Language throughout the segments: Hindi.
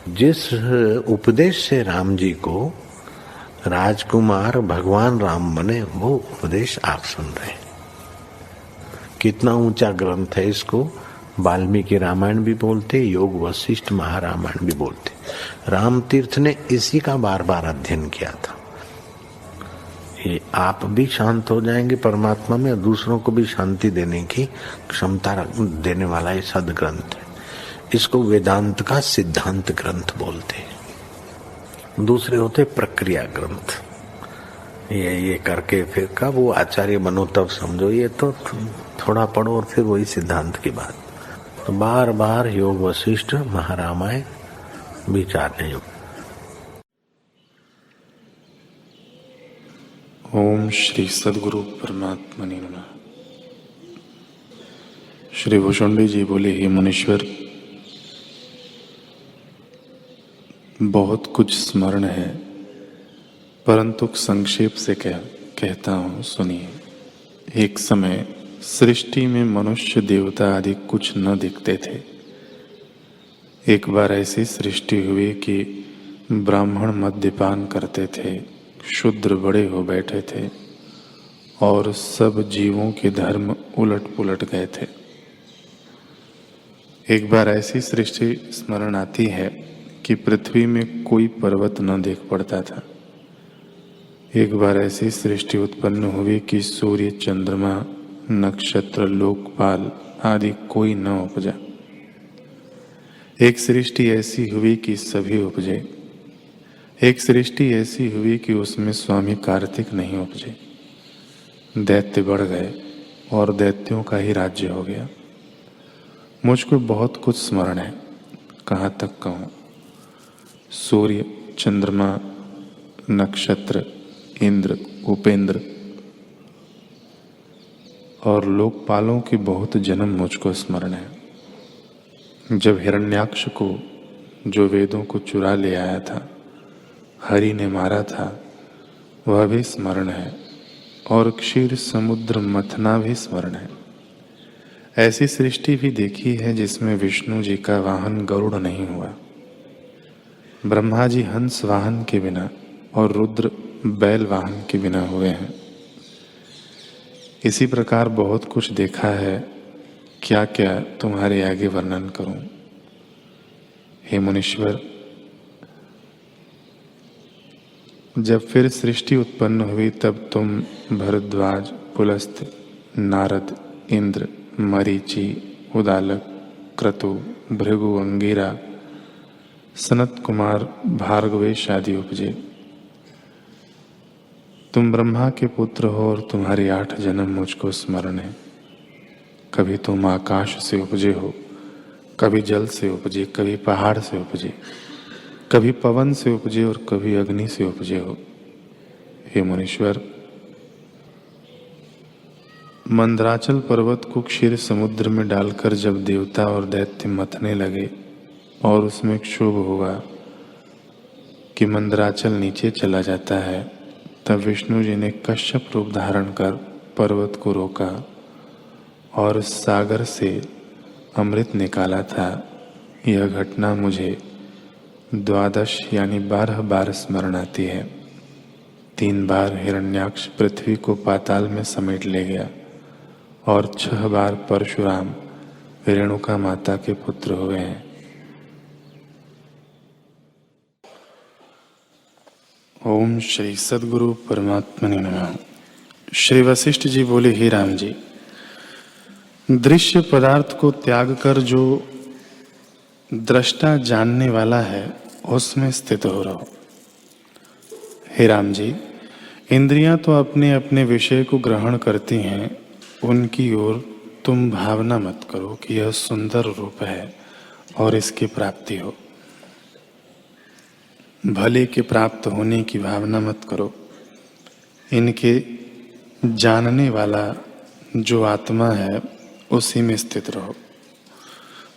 जिस उपदेश से राम जी को राजकुमार भगवान राम बने, वो उपदेश आप सुन रहे हैं। कितना ऊंचा ग्रंथ है। इसको वाल्मीकि रामायण भी बोलते, योग वशिष्ठ महारामायण भी बोलते। राम तीर्थ ने इसी का बार बार अध्ययन किया था। ये आप भी शांत हो जाएंगे परमात्मा में, और दूसरों को भी शांति देने की क्षमता देने वाला ये सदग्रंथ है। इसको वेदांत का सिद्धांत ग्रंथ बोलते हैं। दूसरे होते प्रक्रिया ग्रंथ। ये करके फिर कब वो आचार्य बनो तब समझो, ये तो थोड़ा पढ़ो और फिर वही सिद्धांत की बात। तो बार बार योग वशिष्ठ महारामायण विचारने योग। ओम श्री सदगुरु परमात्मने नमः। श्री भुषुंडी जी बोले, हे मुनीश्वर, बहुत कुछ स्मरण है, परंतु संक्षेप से कहता हूँ, सुनिए। एक समय सृष्टि में मनुष्य देवता आदि कुछ न दिखते थे। एक बार ऐसी सृष्टि हुई कि ब्राह्मण मद्यपान करते थे, शूद्र बड़े हो बैठे थे और सब जीवों के धर्म उलट पुलट गए थे। एक बार ऐसी सृष्टि स्मरण आती है कि पृथ्वी में कोई पर्वत न देख पड़ता था। एक बार ऐसी सृष्टि उत्पन्न हुई कि सूर्य, चंद्रमा, नक्षत्र, लोकपाल आदि कोई न उपजा। एक सृष्टि ऐसी हुई कि सभी उपजे। एक सृष्टि ऐसी हुई कि उसमें स्वामी कार्तिक नहीं उपजे। दैत्य बढ़ गए और दैत्यों का ही राज्य हो गया। मुझको बहुत कुछ स्मरण है, कहाँ तक कहूँ। सूर्य, चंद्रमा, नक्षत्र, इंद्र, उपेंद्र और लोकपालों के बहुत जन्म मुझको स्मरण है। जब हिरण्याक्ष को, जो वेदों को चुरा ले आया था, हरि ने मारा था, वह भी स्मरण है। और क्षीर समुद्र मथना भी स्मरण है। ऐसी सृष्टि भी देखी है जिसमें विष्णु जी का वाहन गरुड़ नहीं हुआ, ब्रह्मा जी हंस वाहन के बिना और रुद्र बैल वाहन के बिना हुए हैं। इसी प्रकार बहुत कुछ देखा है, क्या क्या तुम्हारे आगे वर्णन करूं। हे मुनीश्वर, जब फिर सृष्टि उत्पन्न हुई तब तुम भरद्वाज, पुलस्त्य, नारद, इंद्र, मरीचि, उदालक, क्रतु, भृगु, अंगिरा, सनत कुमार, भार्गवेश आदि उपजे। तुम ब्रह्मा के पुत्र हो और तुम्हारे 8 जन्म मुझको स्मरण है। कभी तुम आकाश से उपजे हो, कभी जल से उपजे, कभी पहाड़ से उपजे, कभी पवन से उपजे और कभी अग्नि से उपजे हो। हे मुनीश्वर, मंदराचल पर्वत को क्षीर समुद्र में डालकर जब देवता और दैत्य मथने लगे और उसमें क्षोभ हुआ कि मंदराचल नीचे चला जाता है, तब विष्णु जी ने कश्यप रूप धारण कर पर्वत को रोका और सागर से अमृत निकाला था। यह घटना मुझे 12 यानी 12 बार स्मरण आती है। 3 बार हिरण्याक्ष पृथ्वी को पाताल में समेट ले गया और 6 बार परशुराम रेणुका माता के पुत्र हुए हैं। ओम श्री सदगुरु परमात्मने नमः। श्री वशिष्ठ जी बोले, हे राम जी, दृश्य पदार्थ को त्याग कर जो दृष्टा जानने वाला है उसमें स्थित हो रहो। हे राम जी, इंद्रियां तो अपने अपने विषय को ग्रहण करती हैं, उनकी ओर तुम भावना मत करो कि यह सुंदर रूप है और इसकी प्राप्ति हो। भले के प्राप्त होने की भावना मत करो। इनके जानने वाला जो आत्मा है उसी में स्थित रहो।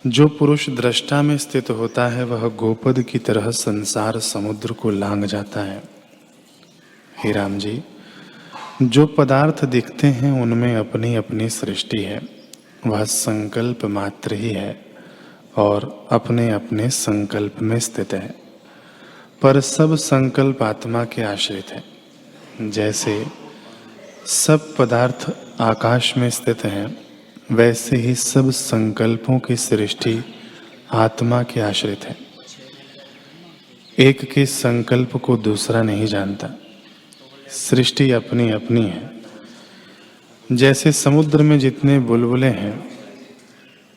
जो पुरुष दृष्टा में स्थित होता है वह गोपद की तरह संसार समुद्र को लांघ जाता है। हे राम जी, जो पदार्थ दिखते हैं उनमें अपनी अपनी सृष्टि है, वह संकल्प मात्र ही है और अपने अपने संकल्प में स्थित है, पर सब संकल्प आत्मा के आश्रित है। जैसे सब पदार्थ आकाश में स्थित हैं, वैसे ही सब संकल्पों की सृष्टि आत्मा के आश्रित है। एक के संकल्प को दूसरा नहीं जानता। सृष्टि अपनी अपनी है। जैसे समुद्र में जितने बुलबुले हैं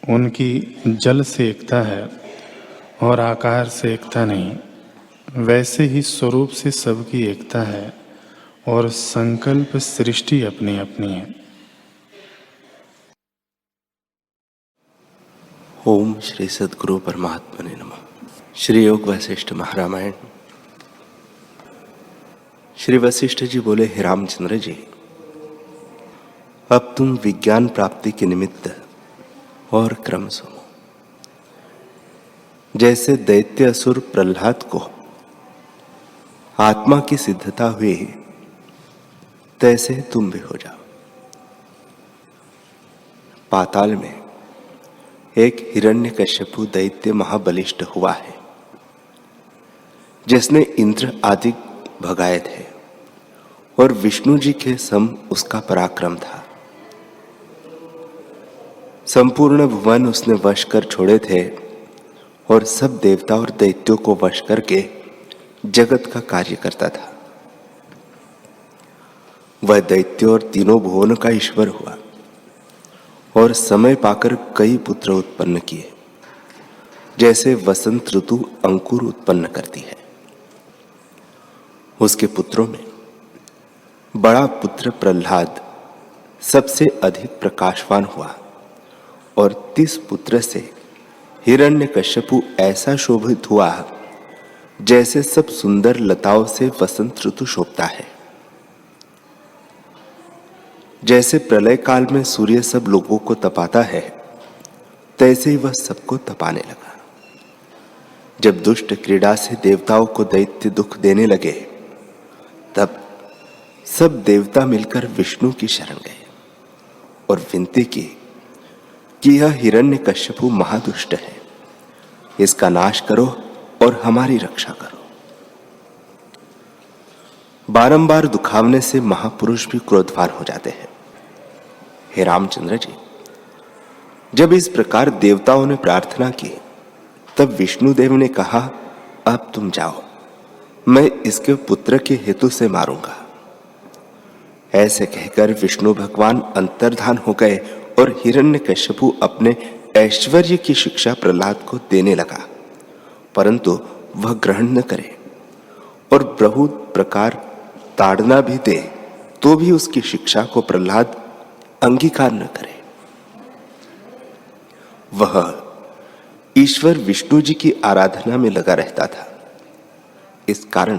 उनकी जल से एकता है और आकार से एकता नहीं, वैसे ही स्वरूप से सबकी एकता है और संकल्प सृष्टि अपनी अपनी है। ओम श्री सद्गुरु परमात्मने नमः। श्री योग वशिष्ठ महारामायण। श्री वशिष्ठ जी बोले, हे रामचंद्र जी, अब तुम विज्ञान प्राप्ति के निमित्त और क्रम सुनो। जैसे दैत्य असुर प्रहलाद को आत्मा की सिद्धता हुई, तैसे तुम भी हो जाओ। पाताल में एक हिरण्यकश्यपु दैत्य महाबलिष्ठ हुआ है, जिसने इंद्र आदि भगाए थे और विष्णु जी के सम उसका पराक्रम था। संपूर्ण भुवन उसने वश कर छोड़े थे और सब देवता और दैत्यों को वश करके जगत का कार्य करता था। वह दैत्य और तीनों भुवनों का ईश्वर हुआ और समय पाकर कई पुत्र उत्पन्न किए, जैसे वसंत ऋतु अंकुर उत्पन्न करती है। उसके पुत्रों में बड़ा पुत्र प्रहलाद सबसे अधिक प्रकाशवान हुआ और 30 पुत्र से हिरण्यकश्यपु ऐसा शोभित हुआ जैसे सब सुंदर लताओं से वसंत ऋतु शोभता है। जैसे प्रलय काल में सूर्य सब लोगों को तपाता है, तैसे ही वह सबको तपाने लगा। जब दुष्ट क्रीड़ा से देवताओं को दैत्य दुख देने लगे, तब सब देवता मिलकर विष्णु की शरण गए और विनती की कि यह हिरण्यकश्यपु महादुष्ट है, इसका नाश करो और हमारी रक्षा करो। बारंबार दुखावने से महापुरुष भी क्रोधवान हो जाते हैं। हे रामचंद्र जी, जब इस प्रकार देवताओं ने प्रार्थना की, तब विष्णुदेव ने कहा, अब तुम जाओ, मैं इसके पुत्र के हेतु से मारूंगा। ऐसे कहकर विष्णु भगवान अंतर्धान हो गए और हिरण्यकश्यपु अपने ऐश्वर्य की शिक्षा प्रहलाद को देने लगा, परंतु वह ग्रहण न करे और बहुत प्रकार ताड़ना भी दे तो भी उसकी शिक्षा को प्रहलाद अंगीकार न करे। वह ईश्वर विष्णु जी की आराधना में लगा रहता था। इस कारण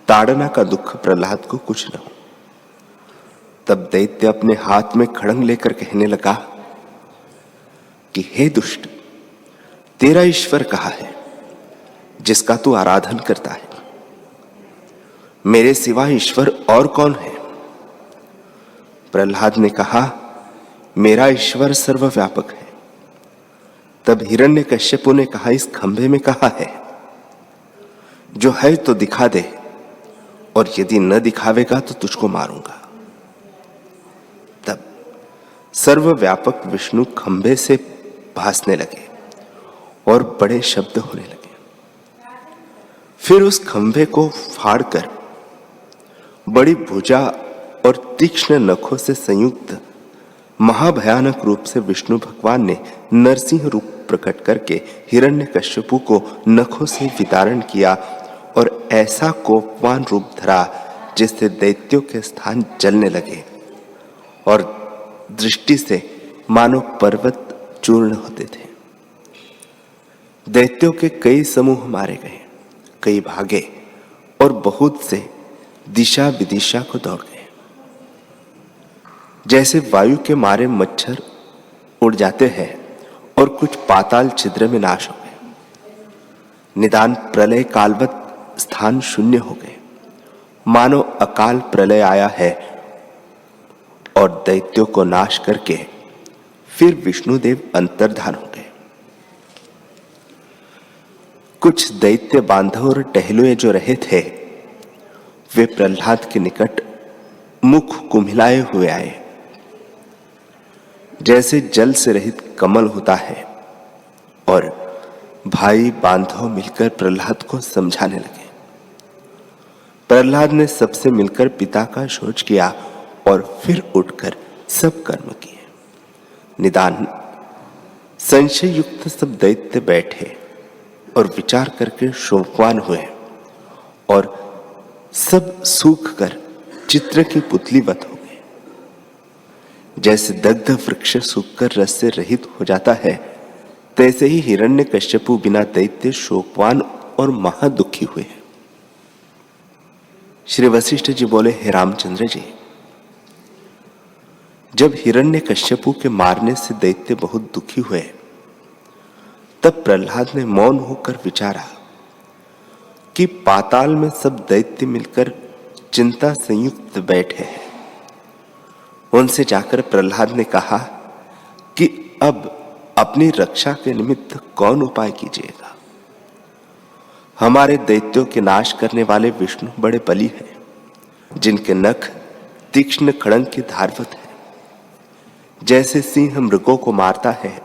ताड़ना का दुख प्रहलाद को कुछ न हो। तब दैत्य अपने हाथ में खड़ंग लेकर कहने लगा कि हे दुष्ट, तेरा ईश्वर कहाँ है जिसका तू आराधन करता है? मेरे सिवा ईश्वर और कौन है? प्रहलाद ने कहा, मेरा ईश्वर सर्वव्यापक है। तब हिरण्यकश्यपु ने कहा, इस खंभे में कहा है? जो है तो दिखा दे, और यदि न दिखावेगा तो तुझको मारूंगा। तब सर्वव्यापक विष्णु खंभे से भासने लगे और बड़े शब्द होने लगे। फिर उस खंभे को फाड़कर बड़ी भुजा और तीक्ष्ण नखों से संयुक्त महाभयानक रूप से विष्णु भगवान ने नरसिंह रूप प्रकट करके हिरण्यकश्यपु को नखों से विदारण किया और ऐसा कोपवान रूप धरा जिससे दैत्यों के स्थान जलने लगे और दृष्टि से मानो पर्वत चूर्ण होते थे। दैत्यों के कई समूह मारे गए, कई भागे और बहुत से दिशा विदिशा को दौड़ गए। जैसे वायु के मारे मच्छर उड़ जाते हैं और कुछ पाताल छिद्र में नाश हो गए, निदान प्रलय कालवत स्थान शून्य हो गए, मानो अकाल प्रलय आया है। और दैत्यों को नाश करके फिर विष्णुदेव अंतर्धान हो गए। कुछ दैत्य बांधव और टहलुए जो रहे थे, वे प्रहलाद के निकट मुख कुम्हिलाए हुए आए, जैसे जल से रहित कमल होता है, और भाई बांधव मिलकर प्रहलाद को समझाने लगे। प्रहलाद ने सबसे मिलकर पिता का शोच किया और फिर उठकर सब कर्म किए। निदान संशय युक्त सब दैत्य बैठे और विचार करके शोकवान हुए, और सब सूख कर चित्र की पुतलीवत हो गए। जैसे दग्ध वृक्ष सूखकर रस से रहित हो जाता है, तैसे ही हिरण्यकश्यपु बिना दैत्य शोकवान और महादुखी हुए। श्री वशिष्ठ जी बोले, हे रामचंद्र जी, जब हिरण्यकश्यपु के मारने से दैत्य बहुत दुखी हुए, तब प्रहलाद ने मौन होकर विचारा कि पाताल में सब दैत्य मिलकर चिंता संयुक्त बैठे हैं। उनसे जाकर प्रहलाद ने कहा कि अब अपनी रक्षा के निमित्त कौन उपाय कीजिएगा। हमारे दैत्यों के नाश करने वाले विष्णु बड़े बली हैं, जिनके नख तीक्ष्ण खड़ंग की धारवत है। जैसे सिंह मृगों को मारता है,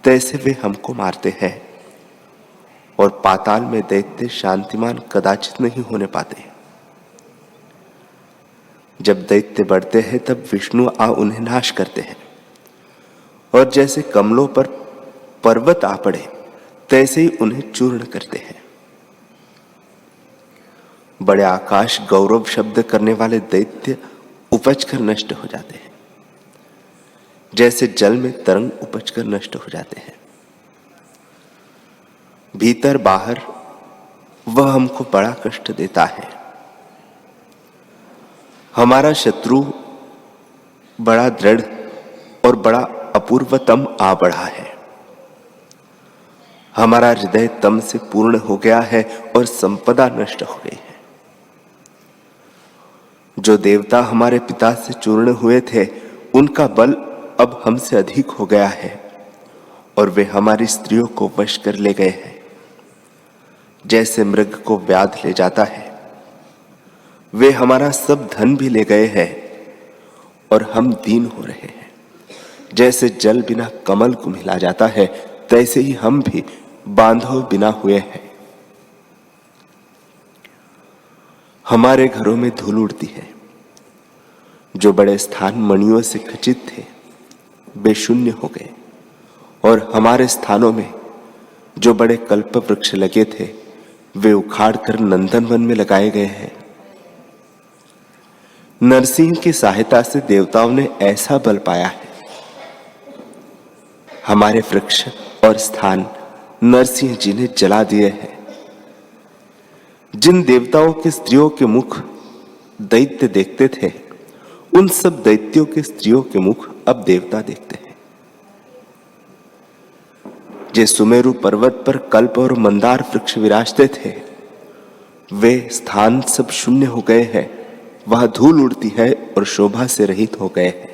तैसे वे हमको मारते हैं, और पाताल में दैत्य शांतिमान कदाचित नहीं होने पाते। जब दैत्य बढ़ते हैं, तब विष्णु आ उन्हें नाश करते हैं, और जैसे कमलों पर पर्वत आ पड़े, तैसे ही उन्हें चूर्ण करते हैं। बड़े आकाश गौरव शब्द करने वाले दैत्य उपज कर नष्ट हो जाते हैं, जैसे जल में तरंग उपज कर नष्ट हो जाते हैं। भीतर बाहर वह हमको बड़ा कष्ट देता है। हमारा शत्रु बड़ा दृढ़ और बड़ा अपूर्वतम आ बढ़ा है। हमारा हृदय तम से पूर्ण हो गया है और संपदा नष्ट हो गई है। जो देवता हमारे पिता से चूर्ण हुए थे, उनका बल अब हमसे अधिक हो गया है, और वे हमारी स्त्रियों को वश कर ले गए हैं। जैसे मृग को व्याध ले जाता है, वे हमारा सब धन भी ले गए हैं, और हम दीन हो रहे हैं। जैसे जल बिना कमल को मिला जाता है, तैसे ही हम भी बांधव बिना हुए हैं। हमारे घरों में धूल उड़ती है। जो बड़े स्थान मणियों से खचित थे, वे शून्य हो गए, और हमारे स्थानों में जो बड़े कल्प वृक्ष लगे थे, वे उखाड़ कर नंदनवन में लगाए गए हैं। नरसिंह की सहायता से देवताओं ने ऐसा बल पाया है। हमारे वृक्ष और स्थान नरसिंह जी ने जला दिए हैं। जिन देवताओं के स्त्रियों के मुख दैत्य देखते थे, उन सब दैत्यों के स्त्रियों के मुख अब देवता देखते हैं। जिस सुमेरु पर्वत पर कल्प और मंदार वृक्ष विराजते थे, वे स्थान सब शून्य हो गए हैं। वहां धूल उड़ती है और शोभा से रहित हो गए हैं।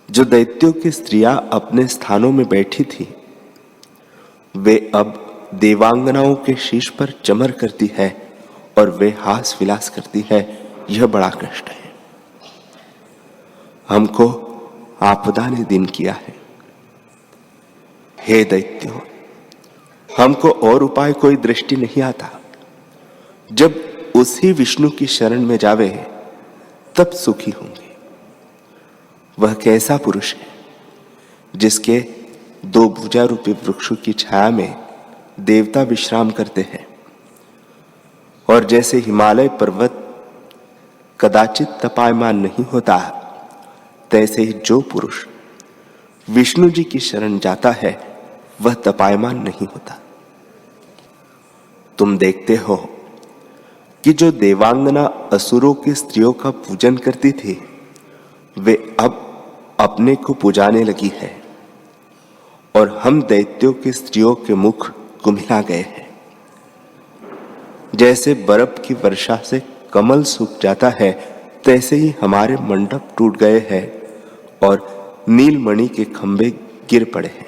जो दैत्यों की स्त्रियां अपने स्थानों में बैठी थी, वे अब देवांगनाओं के शीश पर चमर करती है और वे हास विलास करती है। यह बड़ा कष्ट है। हमको आपदा ने दिन किया है। हे दैत्यों, हमको और उपाय कोई दृष्टि नहीं आता। जब उसी विष्णु की शरण में जावे, तब सुखी होंगे। वह कैसा पुरुष है जिसके दो भुजा रूपी वृक्षों की छाया में देवता विश्राम करते हैं, और जैसे हिमालय पर्वत कदाचित तपायमान नहीं होता, तैसे ही जो पुरुष विष्णु जी की शरण जाता है, वह तपायमान नहीं होता। तुम देखते हो कि जो देवांगना असुरों की स्त्रियों का पूजन करती थी, वे अब अपने को पुजाने लगी है, और हम दैत्यों की स्त्रियों के मुख कुम्हिला गए हैं। जैसे बर्फ की वर्षा से कमल सूख जाता है, तैसे ही हमारे मंडप टूट गए हैं और नीलमणि के खंभे गिर पड़े हैं।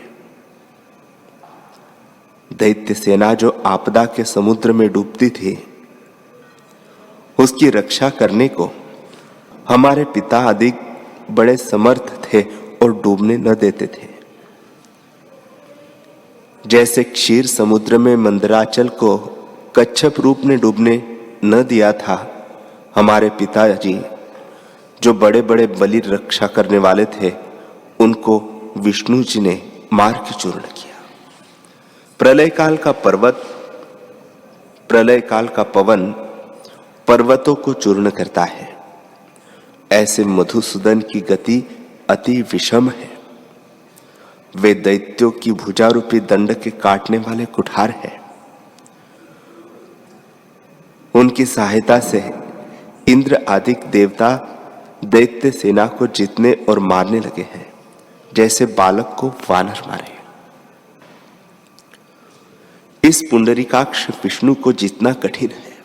दैत्य सेना जो आपदा के समुद्र में डूबती थी, उसकी रक्षा करने को हमारे पिता आदि बड़े समर्थ थे और डूबने न देते थे। जैसे क्षीर समुद्र में मंदराचल को कच्छप रूप ने डूबने न दिया था, हमारे पिताजी जो बड़े बड़े बलि रक्षा करने वाले थे, उनको विष्णु जी ने मार के चूर्ण किया। प्रलय काल का पवन पर्वतों को चूर्ण करता है। ऐसे मधुसूदन की गति अति विषम है। वे दैत्यों की भुजा रूपी दंड के काटने वाले कुठार है। उनकी सहायता से इंद्र आदि देवता दैत्य सेना को जीतने और मारने लगे हैं, जैसे बालक को वानर मारे। इस पुंडरीकाक्ष विष्णु को जीतना कठिन है।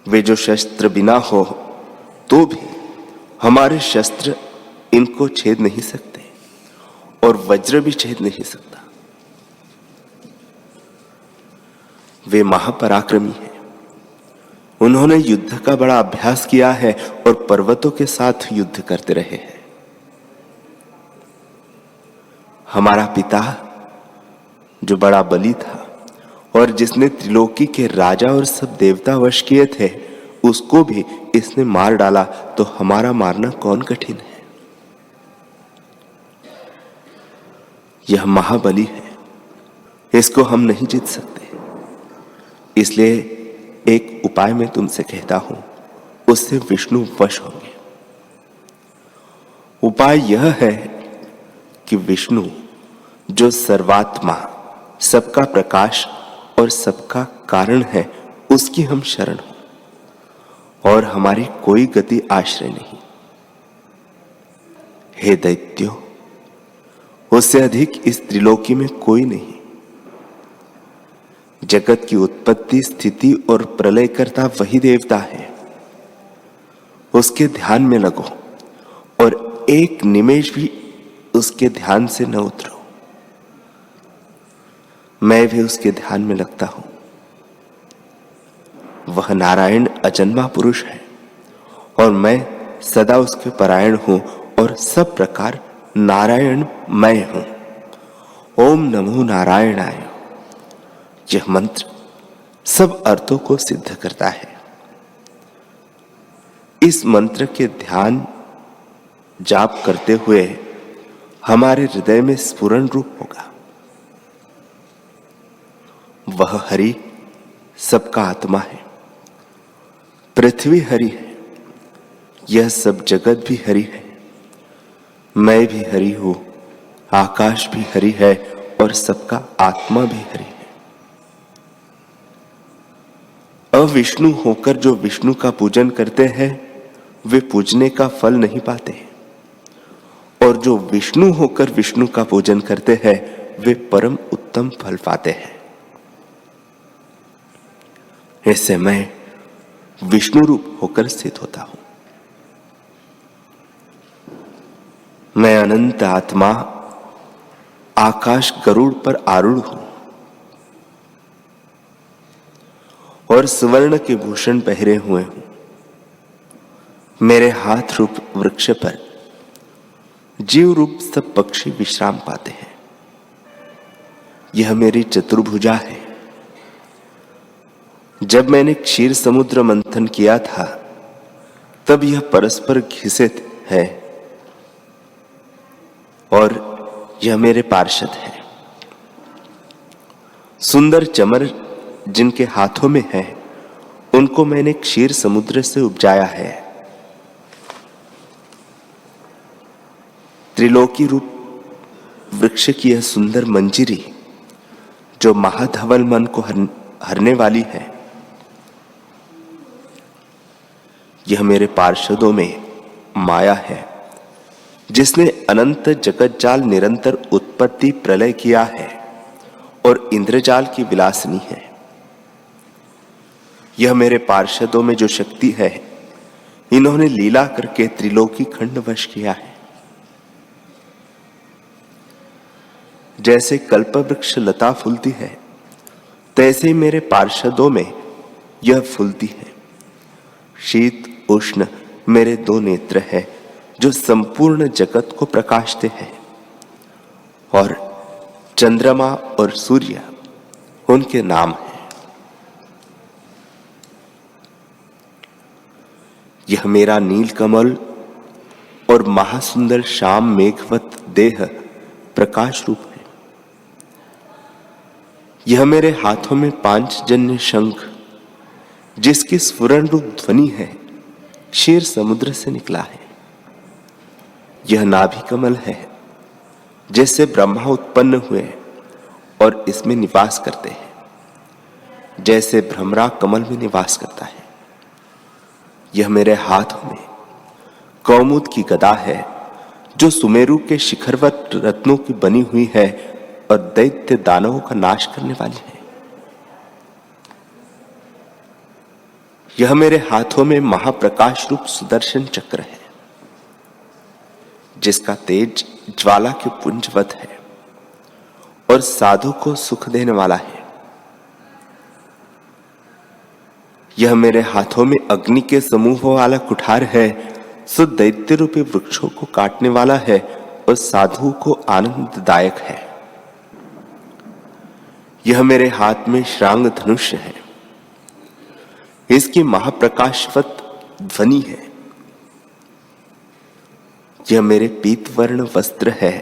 वे जो शस्त्र बिना हो तो भी हमारे शस्त्र इनको छेद नहीं सकते और वज्र भी छेद नहीं सकता। वे महापराक्रमी हैं। उन्होंने युद्ध का बड़ा अभ्यास किया है और पर्वतों के साथ युद्ध करते रहे हैं। हमारा पिता जो बड़ा बली था और जिसने त्रिलोकी के राजा और सब देवता वश किए थे, उसको भी इसने मार डाला, तो हमारा मारना कौन कठिन है। यह महाबली है, इसको हम नहीं जीत सकते। इसलिए एक उपाय मैं तुमसे कहता हूं, उससे विष्णु वश होंगे। उपाय यह है कि विष्णु जो सर्वात्मा, सबका प्रकाश और सबका कारण है, उसकी हम शरण हो और हमारी कोई गति आश्रय नहीं। हे दैत्यों, उससे अधिक इस त्रिलोकी में कोई नहीं। जगत की उत्पत्ति, स्थिति और प्रलय करता वही देवता है। उसके ध्यान में लगो और एक निमेष भी उसके ध्यान से न उतरो। मैं भी उसके ध्यान में लगता हूं। वह नारायण अजन्मा पुरुष है और मैं सदा उसके परायण हूं और सब प्रकार नारायण मैं हूं। ओम नमो नारायणाय। यह मंत्र सब अर्थों को सिद्ध करता है। इस मंत्र के ध्यान जाप करते हुए हमारे हृदय में स्फुरण रूप होगा। वह हरि सबका आत्मा है। पृथ्वी हरि है, यह सब जगत भी हरि है। मैं भी हरि हूं, आकाश भी हरि है और सबका आत्मा भी हरि है। अविष्णु होकर जो विष्णु का पूजन करते हैं, वे पूजने का फल नहीं पाते, और जो विष्णु होकर विष्णु का पूजन करते हैं, वे परम उत्तम फल पाते हैं। ऐसे मैं विष्णु रूप होकर स्थित होता हूं। मैं अनंत आत्मा आकाश गरुड़ पर आरूढ़ हूं और सुवर्ण के भूषण पहरे हुए हूं। मेरे हाथ रूप वृक्ष पर जीव रूप सब पक्षी विश्राम पाते हैं। यह मेरी चतुर्भुजा है। जब मैंने क्षीर समुद्र मंथन किया था, तब यह परस्पर घिसे है और यह मेरे पार्षद है। सुंदर चमर जिनके हाथों में है, उनको मैंने क्षीर समुद्र से उपजाया है। त्रिलोकी रूप वृक्ष की यह सुंदर मंजिरी जो महाधवल मन को हरने वाली है, यह मेरे पार्षदों में माया है, जिसने अनंत जगत जाल निरंतर उत्पत्ति प्रलय किया है और इंद्रजाल की विलासिनी है। यह मेरे पार्षदों में जो शक्ति है, इन्होंने लीला करके त्रिलोकी खंड वश किया है। जैसे कल्पवृक्ष लता फूलती है, तैसे ही मेरे पार्षदों में यह फूलती है। शीत उष्ण मेरे दो नेत्र हैं जो संपूर्ण जगत को प्रकाशते हैं, और चंद्रमा और सूर्य उनके नाम हैं। यह मेरा नील कमल और महासुंदर श्याम मेघवत देह प्रकाश रूप है। यह मेरे हाथों में पांचजन्य शंख, जिसकी स्फुरण रूप ध्वनि है, क्षीर समुद्र से निकला है। यह नाभि कमल है, जैसे ब्रह्मा उत्पन्न हुए और इसमें निवास करते हैं, जैसे भ्रमरा कमल में निवास करता है। यह मेरे हाथों में कौमुद की गदा है, जो सुमेरु के शिखरवत रत्नों की बनी हुई है और दैत्य दानवों का नाश करने वाली है। यह मेरे हाथों में महाप्रकाश रूप सुदर्शन चक्र है, जिसका तेज ज्वाला के पुंजवत है और साधु को सुख देने वाला है। यह मेरे हाथों में अग्नि के समूह वाला कुठार है, सो दैत्य रूपी वृक्षों को काटने वाला है और साधु को आनंददायक है। यह मेरे हाथ में श्रांग धनुष है, इसकी महाप्रकाशवत ध्वनि है। यह मेरे पीत वर्ण वस्त्र है।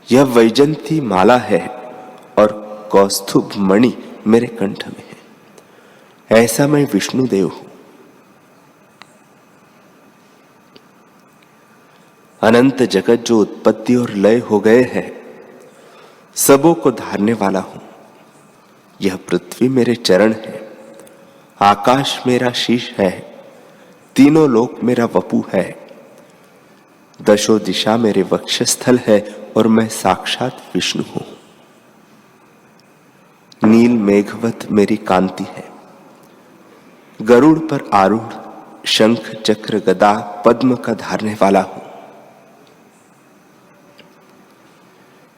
यह वैजंती माला है और कौस्तुभ मणि मेरे कंठ में है। ऐसा मैं विष्णुदेव हूं। अनंत जगत जो उत्पत्ति और लय हो गए हैं, सबों को धारने वाला हूं। यह पृथ्वी मेरे चरण है, आकाश मेरा शीश है, तीनों लोक मेरा वपु है, दशों दिशा मेरे वक्षस्थल है और मैं साक्षात विष्णु हूं। नील मेघवत मेरी कांति है। गरुड़ पर आरूढ़ शंख चक्र गदा पद्म का धारने वाला हूं।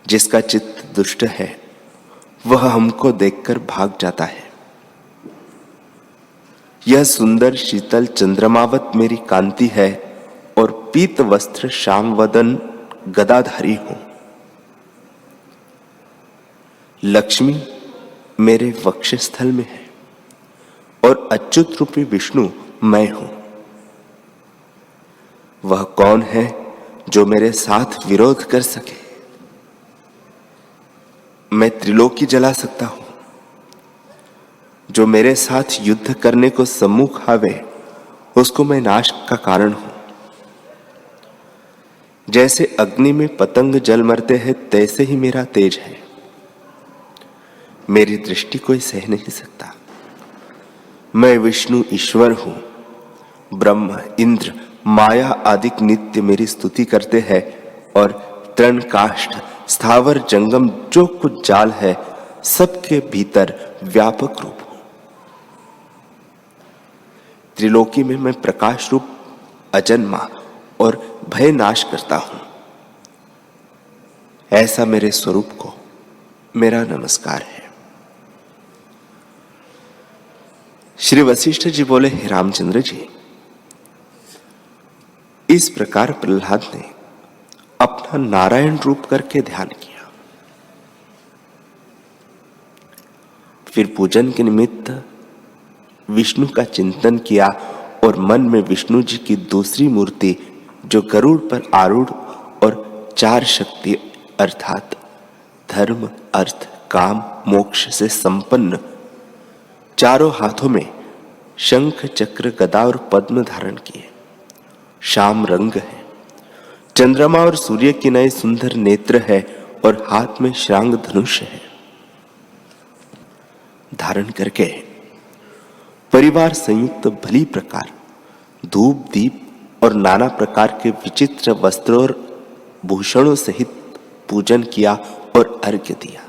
जिसका चित्त दुष्ट है, वह हमको देखकर भाग जाता है। यह सुंदर शीतल चंद्रमावत मेरी कांति है और पीत वस्त्र श्याम वदन गदाधारी हूं। लक्ष्मी मेरे वक्षस्थल में है और अच्युत रूपी विष्णु मैं हूं। वह कौन है जो मेरे साथ विरोध कर सके? मैं त्रिलोकी जला सकता हूं। जो मेरे साथ युद्ध करने को सम्मुख आवे, उसको मैं नाश का कारण हूं। जैसे अग्नि में पतंग जल मरते हैं, तैसे ही मेरा तेज है। मेरी दृष्टि कोई सह नहीं सकता। मैं विष्णु ईश्वर हूं। ब्रह्म इंद्र माया आदि नित्य मेरी स्तुति करते हैं और तृण काष्ठ स्थावर जंगम जो कुछ जाल है, सबके भीतर व्यापक रूप हूं। त्रिलोकी में मैं प्रकाश रूप अजन्मा और भय नाश करता हूं। ऐसा मेरे स्वरूप को मेरा नमस्कार है। श्री वशिष्ठ जी बोले, हे रामचंद्र जी, इस प्रकार प्रहलाद ने अपना नारायण रूप करके ध्यान किया। फिर पूजन के निमित्त विष्णु का चिंतन किया और मन में विष्णु जी की दूसरी मूर्ति, जो गरुड़ पर आरूढ़ और चार शक्ति अर्थात धर्म अर्थ काम मोक्ष से संपन्न, चारों हाथों में शंख चक्र गदा और पद्म धारण किए, श्याम रंग है, चंद्रमा और सूर्य की नए सुंदर नेत्र है और हाथ में श्रांग धनुष है, धारण करके परिवार संयुक्त भली प्रकार धूप दीप और नाना प्रकार के विचित्र वस्त्रों और भूषणों सहित पूजन किया और अर्घ्य दिया।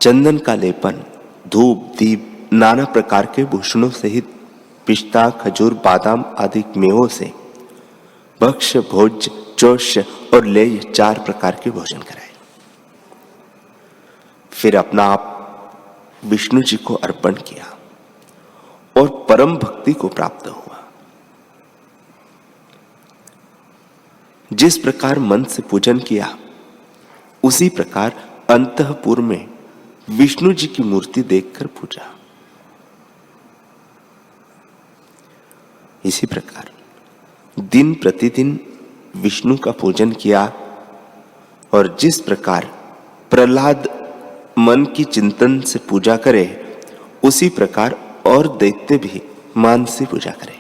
चंदन का लेपन, धूप दीप, नाना प्रकार के भूषणों सहित पिस्ता खजूर बादाम आदि मेवों से भक्ष्य भोज्य चोष्य और लेय 4 प्रकार के भोजन कराए। फिर अपना आप विष्णु जी को अर्पण किया और परम भक्ति को प्राप्त हुआ। जिस प्रकार मन से पूजन किया उसी प्रकार अंतःपुर में विष्णु जी की मूर्ति देखकर पूजा। इसी प्रकार दिन प्रतिदिन विष्णु का पूजन किया और जिस प्रकार प्रहलाद मन की चिंतन से पूजा करे उसी प्रकार और दैत्य भी मानसी पूजा करे।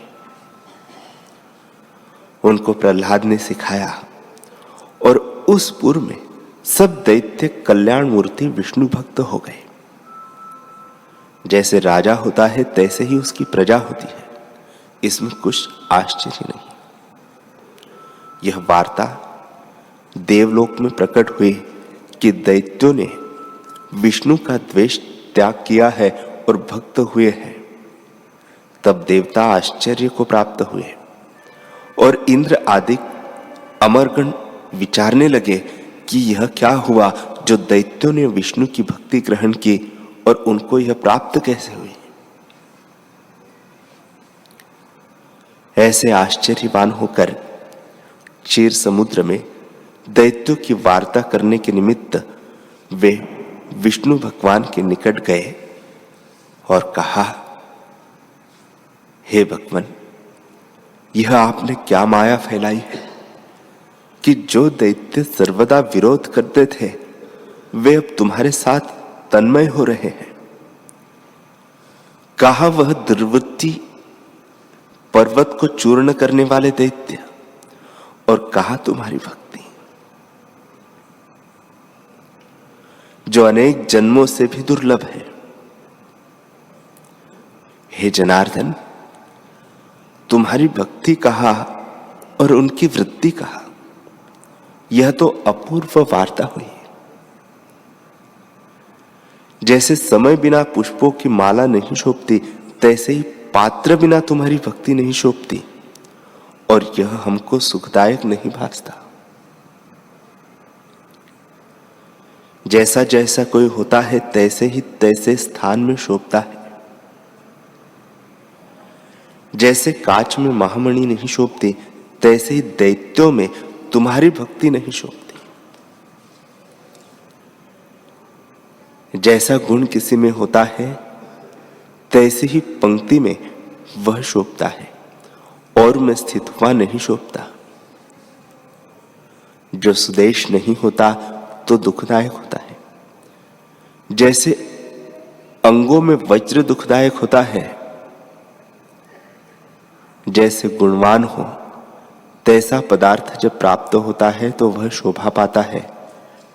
उनको प्रहलाद ने सिखाया और उस पूर्व में सब दैत्य कल्याण मूर्ति विष्णु भक्त हो गए। जैसे राजा होता है तैसे ही उसकी प्रजा होती है, इसमें कुछ आश्चर्य नहीं। यह वार्ता देवलोक में प्रकट हुई कि दैत्यों ने विष्णु का द्वेष त्याग किया है और भक्त हुए हैं। तब देवता आश्चर्य को प्राप्त हुए और इंद्र आदि अमरगण विचारने लगे कि यह क्या हुआ जो दैत्यों ने विष्णु की भक्ति ग्रहण की और उनको यह प्राप्त कैसे हुई। ऐसे आश्चर्यवान होकर क्षीर समुद्र में दैत्यों की वार्ता करने के निमित्त वे विष्णु भगवान के निकट गए और कहा, हे भगवान, यह आपने क्या माया फैलाई है कि जो दैत्य सर्वदा विरोध करते थे वे अब तुम्हारे साथ तन्मय हो रहे हैं। कहा वह दुर्वृत्ति पर्वत को चूर्ण करने वाले दैत्य और कहा तुम्हारी भक्ति जो अनेक जन्मों से भी दुर्लभ है। हे जनार्दन, तुम्हारी भक्ति कहा और उनकी वृत्ति कहा, यह तो अपूर्व वार्ता हुई। जैसे समय बिना पुष्पों की माला नहीं शोभती तैसे ही पात्र बिना तुम्हारी भक्ति नहीं शोभती और यह हमको सुखदायक नहीं भासता। जैसा जैसा कोई होता है तैसे ही तैसे स्थान में शोभता है। जैसे कांच में महामणि नहीं शोभती तैसे ही दैत्यों में तुम्हारी भक्ति नहीं शोभती। जैसा गुण किसी में होता है तैसे ही पंक्ति में वह शोभता है और में स्थित हुआ नहीं शोभता। जो सुदेश नहीं होता तो दुखदायक होता है। जैसे अंगों में वज्र दुखदायक होता है, जैसे गुणवान हो तैसा पदार्थ जब प्राप्त होता है तो वह शोभा पाता है,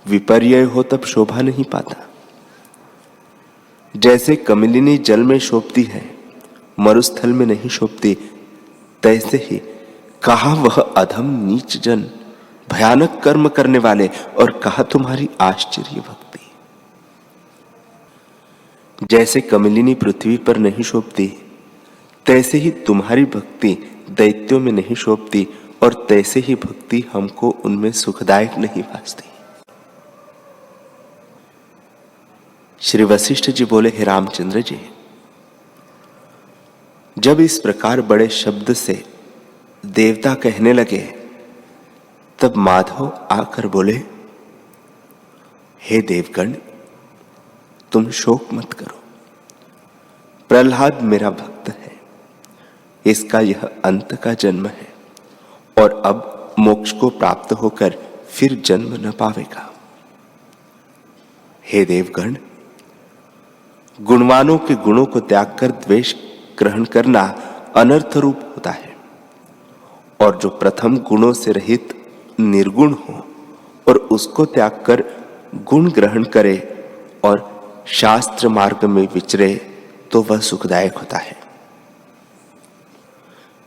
विपर्य हो तब शोभा नहीं पाता। जैसे कमलिनी जल में शोभती है, मरुस्थल में नहीं शोभती, तैसे ही कहा वह अधम नीच जन, भयानक कर्म करने वाले, और कहा तुम्हारी आश्चर्य भक्ति। जैसे कमलिनी पृथ्वी पर नहीं शोभती तैसे ही तुम्हारी भक्ति दैत्यों में नहीं शोभती और तैसे ही भक्ति हमको उनमें सुखदायक नहीं भासती। श्री वशिष्ठ जी बोले, हे रामचंद्र जी, जब इस प्रकार बड़े शब्द से देवता कहने लगे तब माधव आकर बोले, हे देवगण, तुम शोक मत करो। प्रहलाद मेरा भक्त है, इसका यह अंत का जन्म है और अब मोक्ष को प्राप्त होकर फिर जन्म न पावेगा। हे देवगण, गुणवानों के गुणों को त्याग कर द्वेष ग्रहण करना अनर्थ रूप होता है और जो प्रथम गुणों से रहित निर्गुण हो और उसको त्याग कर गुण ग्रहण करे और शास्त्र मार्ग में विचरे तो वह सुखदायक होता है।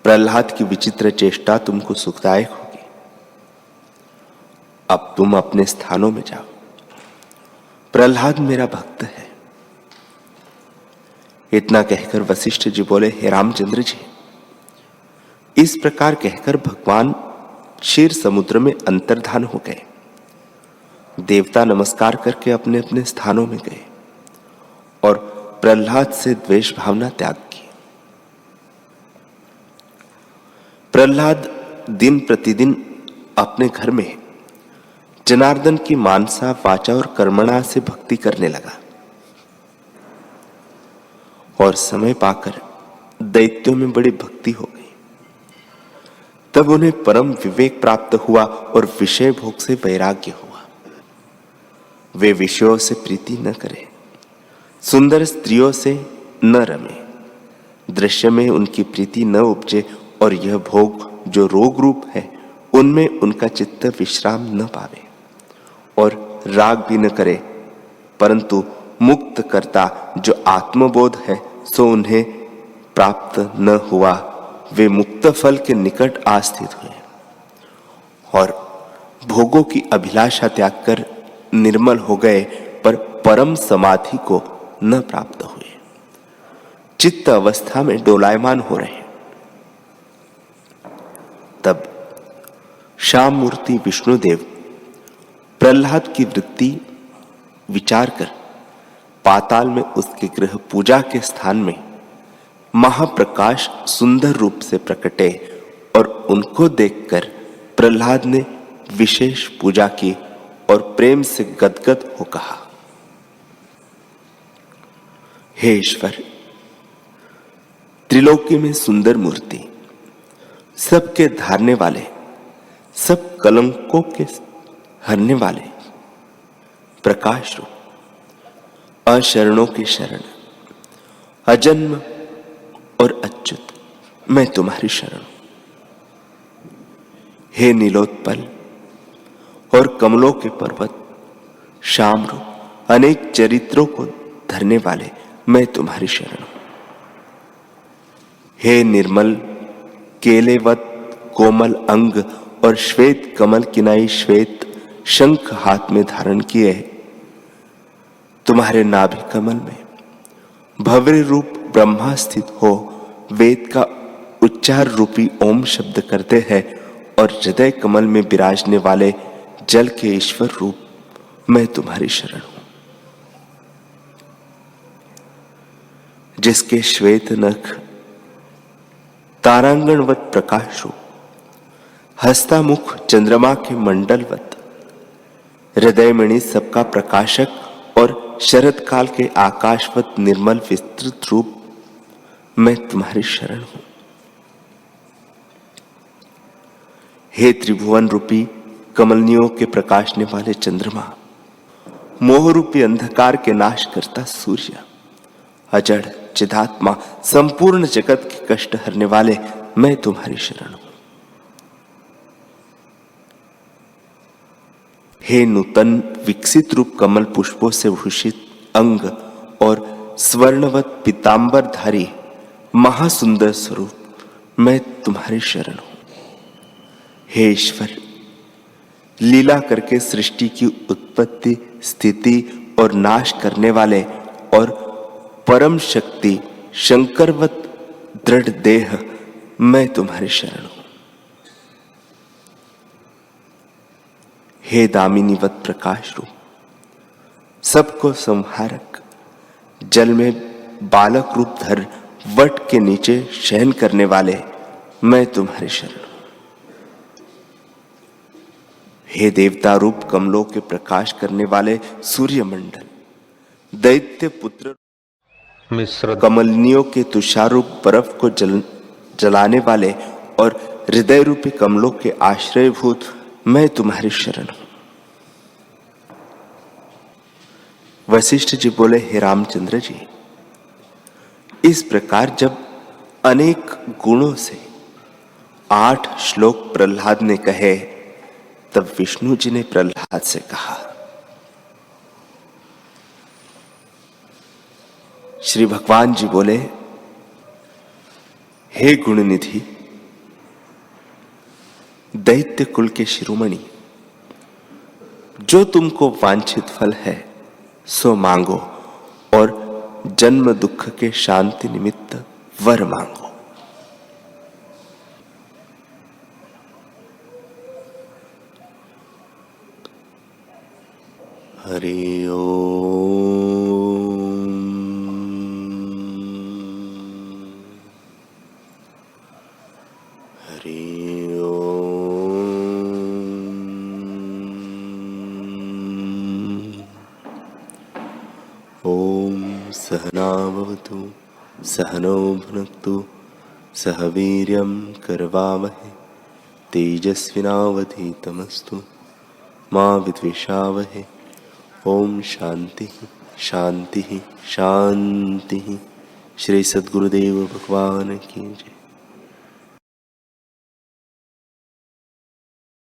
प्रहलाद की विचित्र चेष्टा तुमको सुखदायक होगी। अब तुम अपने स्थानों में जाओ। प्रहलाद मेरा भक्त है। इतना कहकर वशिष्ठ जी बोले, हे रामचंद्र जी, इस प्रकार कहकर भगवान क्षीर समुद्र में अंतर्धान हो गए। देवता नमस्कार करके अपने अपने स्थानों में गए और प्रहलाद से द्वेष भावना त्याग की। प्रहलाद दिन प्रतिदिन अपने घर में जनार्दन की मानसा, वाचा और कर्मणा से भक्ति करने लगा और समय पाकर दैत्यों में बड़ी भक्ति हो गई। तब उन्हें परम विवेक प्राप्त हुआ और विषय भोग से वैराग्य हुआ। वे विषयों से प्रीति न करें, सुंदर स्त्रियों से न रमे, दृश्य में उनकी प्रीति न उपजे और यह भोग जो रोग रूप है उनमें उनका चित्त विश्राम न पावे और राग भी न करे, परंतु मुक्त करता जो आत्मबोध है सो उन्हें प्राप्त न हुआ। वे मुक्त फल के निकट आस्थित हुए और भोगों की अभिलाषा त्याग कर निर्मल हो गए, पर परम समाधि को न प्राप्त हुए, चित्त अवस्था में डोलायमान हो रहे। तब श्याम मूर्ति विष्णुदेव प्रहलाद की वृत्ति विचार कर पाताल में उसके गृह पूजा के स्थान में महाप्रकाश सुंदर रूप से प्रकटे और उनको देखकर प्रहलाद ने विशेष पूजा की और प्रेम से गदगद हो कहा, हे ईश्वर, त्रिलोकी में सुंदर मूर्ति, सबके धारने वाले, सब कलंकों के हरने वाले, प्रकाश रूप, अशरणों की शरण, अजन्म और अच्युत, मैं तुम्हारी शरण हूं। हे नीलोत्पल और कमलों के पर्वत, श्याम रूप, अनेक चरित्रों को धरने वाले, मैं तुम्हारी शरण हूं। हे निर्मल केलेवत कोमल अंग और श्वेत कमल किनाई श्वेत शंख हाथ में धारण किए, तुम्हारे नाभि कमल में भव्य रूप ब्रह्मा स्थित हो वेद का उच्चार रूपी ओम शब्द करते हैं और हृदय कमल में विराजने वाले जल के ईश्वर रूप, मैं तुम्हारी शरण हूं। जिसके श्वेत नख तारांगणवत प्रकाश रूप, हस्ता मुख चंद्रमा के मंडलवत, हृदयमणि सबका प्रकाशक और शरद काल के आकाशवत निर्मल विस्तृत रूप, मैं तुम्हारी शरण हूं। हे त्रिभुवन रूपी कमलनियों के प्रकाशने वाले चंद्रमा, मोह रूपी अंधकार के नाश करता सूर्य, अजड़ चिदात्मा, संपूर्ण जगत के कष्ट हरने वाले, मैं तुम्हारी शरण हूं। हे नूतन विकसित रूप कमल पुष्पों से भूषित अंग और स्वर्णवत पीतांबरधारी महासुंदर स्वरूप, मैं तुम्हारी शरण हूं। हे ईश्वर, लीला करके सृष्टि की उत्पत्ति, स्थिति और नाश करने वाले और परम शक्ति शंकरवत दृढ़ देह, मैं तुम्हारी शरण हूं। हे दामिनीवत प्रकाश रूप, सबको संहारक, जल में बालक रूप धर वट के नीचे शयन करने वाले, मैं तुम्हारी शरण हूं। हे देवता रूप कमलों के प्रकाश करने वाले सूर्यमंडल, दैत्य पुत्र मिश्र कमलनियों के तुषार रूप बर्फ को जलाने वाले और हृदय रूपी कमलों के आश्रयभूत, मैं तुम्हारी शरण हूं। वशिष्ठ जी बोले, हे रामचंद्र जी, इस प्रकार जब अनेक गुणों से 8 श्लोक प्रहलाद ने कहे, तब विष्णु जी ने प्रहलाद से कहा, श्री भगवान जी बोले, हे गुणनिधि, दैत्य कुल के शिरोमणि, जो तुमको वांछित फल है सो मांगो और जन्म दुख के शांति निमित्त वर मांगो। हरि ओम। हरि ओम। ओम सहना भवतु सहनौ भुनक्तु सह वीर्यं करवावहै तेजस्विनावधीतमस्तु मा विद्विषावहै। ओम शांति शांति शांति। श्री सद्गुरुदेव भगवान की जय।